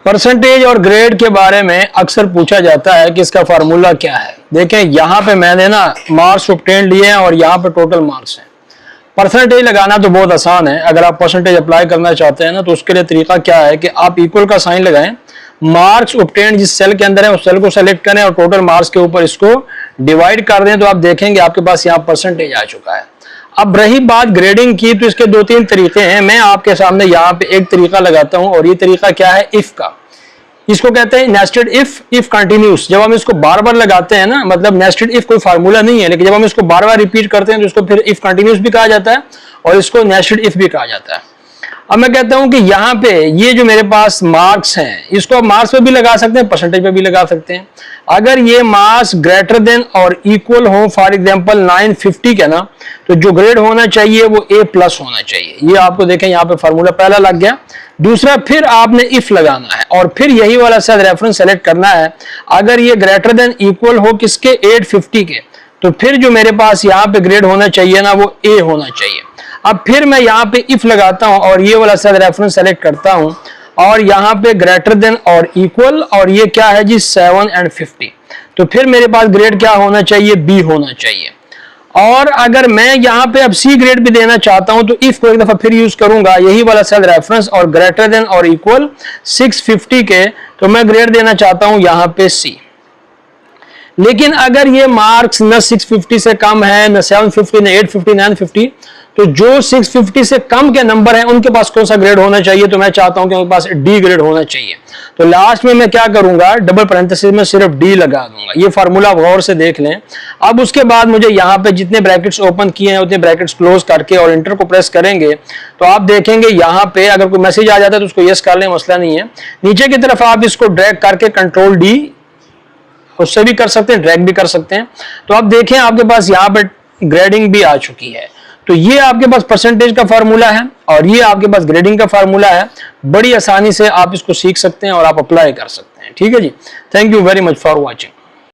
Percentage और grade के बारे में अक्सर पूछा जाता है कि इसका फार्मूला क्या है। देखें यहाँ पे मैंने ना मार्क्स ऑब्टेन लिए हैं और यहाँ पे टोटल मार्क्स हैं। परसेंटेज लगाना तो बहुत आसान है। अगर आप परसेंटेज अप्लाई करना चाहते हैं ना तो उसके लिए तरीका क्या है कि आप इक्वल का साइन लगाएं, मार्क्स ऑब्टेन जिस सेल के अंदर है उस सेल को सेलेक्ट करें और टोटल मार्क्स के ऊपर इसको डिवाइड कर दें तो आप देखेंगे आपके पास यहाँ परसेंटेज आ चुका है। अब रही बात ग्रेडिंग की, तो इसके दो तीन तरीके हैं। मैं आपके सामने यहाँ पे एक तरीका लगाता हूं और ये तरीका क्या है, इफ का। इसको कहते हैं नेस्टेड इफ कंटिन्यूस। जब हम इसको बार बार लगाते हैं ना, मतलब नेस्टेड इफ कोई फार्मूला नहीं है, लेकिन जब हम इसको बार बार रिपीट करते हैं तो इसको फिर इफ कंटिन्यूस भी कहा जाता है और इसको नेस्टेड इफ भी कहा जाता है। अब मैं कहता हूं कि यहाँ पे ये जो मेरे पास मार्क्स हैं इसको आप मार्क्स पे भी लगा सकते हैं, परसेंटेज पे भी लगा सकते हैं। अगर ये मार्क्स ग्रेटर देन और इक्वल हो, फॉर एग्जांपल 950 के ना, तो जो ग्रेड होना चाहिए वो A+ होना चाहिए। ये आपको देखें यहाँ पे फार्मूला पहला लग गया। दूसरा, फिर आपने इफ लगाना है और फिर यही वाला सेल रेफरेंस सेलेक्ट करना है। अगर ये ग्रेटर देन इक्वल हो किसके, 850 के, तो फिर जो मेरे पास यहाँ पे ग्रेड होना चाहिए ना वो A होना चाहिए। अब फिर मैं यहाँ पे इफ लगाता हूं और ये वाला सेल रेफरेंस सेलेक्ट करता हूं और यहाँ पे ग्रेटर देन और इक्वल, और ये क्या है जी 7 और 50, तो फिर मेरे पास ग्रेड क्या होना चाहिए, B होना चाहिए। और अगर मैं यहाँ पे अब C ग्रेड भी देना चाहता हूं तो इफ को एक दफा फिर यूज करूंगा, यही वाला सेल रेफरेंस और ग्रेटर देन और इक्वल 650 के, तो मैं ग्रेड देना चाहता हूं यहाँ पे C। लेकिन अगर ये मार्क्स न 650 से कम है, न 750, न 850, 950, तो जो 650 से कम के नंबर हैं उनके पास कौन सा ग्रेड होना चाहिए, तो मैं चाहता हूं कि उनके पास D ग्रेड होना चाहिए। तो लास्ट में मैं क्या करूंगा, डबल पैरेंथेसिस में सिर्फ D लगा दूंगा। ये फार्मूला गौर से देख लें। अब उसके बाद मुझे यहाँ पे जितने ब्रैकेट्स ओपन किए हैं उतने ब्रैकेट्स क्लोज करके और इंटर को प्रेस करेंगे तो आप देखेंगे यहाँ पे अगर कोई मैसेज आ जाता है तो उसको यस कर लें, मसला नहीं है। नीचे की तरफ आप इसको ड्रैग करके कंट्रोल D उससे भी कर सकते हैं, ड्रैग भी कर सकते हैं। तो आप देखें आपके पास यहाँ पे ग्रेडिंग भी आ चुकी है। तो ये आपके पास परसेंटेज का फार्मूला है और ये आपके पास ग्रेडिंग का फार्मूला है। बड़ी आसानी से आप इसको सीख सकते हैं और आप अप्लाई कर सकते हैं। ठीक है जी, thank you very much for watching.